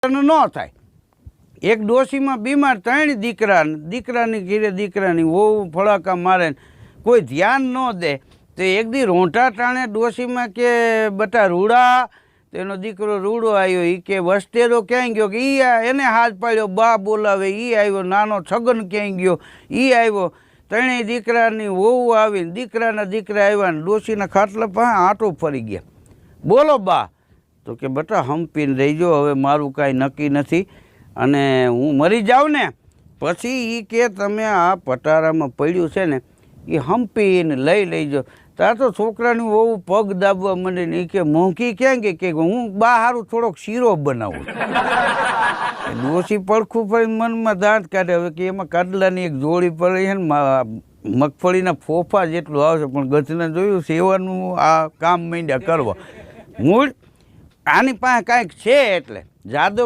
ન થાય. એક ડોશીમાં બીમાર, 3 દીકરા, દીકરાની ઘીરે દીકરાની વહુ ફળાકા મારે, કોઈ ધ્યાન ન દે. તો એક દી રોંઢા ટાણે ડોશીમાં કે બટા રૂડા, તેનો દીકરો રૂડો આવ્યો. એ કે વસ્તેરો ક્યાંય ગયો? કે એને હાથ પાડ્યો, બા બોલાવે, એ આવ્યો. નાનો છગન ક્યાંય ગયો? એ આવ્યો. 3 દીકરાની વહુ આવીને દીકરાના દીકરા આવ્યા ને ડોશીના ખાટલા પાસે આંટો ફરી ગયા. બોલો બા. તો કે બટા હંપીને રહીજો, હવે મારું કાંઈ નક્કી નથી અને હું મરી જાઉં ને પછી એ કે તમે આ પટારામાં પડ્યું છે ને એ હંપીને લઈ લેજો. ત્યાં તો છોકરાની વહુ પગ દાબવા માંડે ને એ કે મોંઘી ક્યાં કે હું બા હારું થોડોક શીરો બનાવું. ડોશી પડખું ફરી મનમાં દાંત કાઢે. હવે કે એમાં કાડલાની એક જોડી પડી છે ને, મગફળીના ફોફા જેટલું આવશે, પણ ગધને જોયું સેવાનું આ કામ માંડ્યા કરવા. મૂળ આની પાસે કાંઈક છે એટલે જાદવ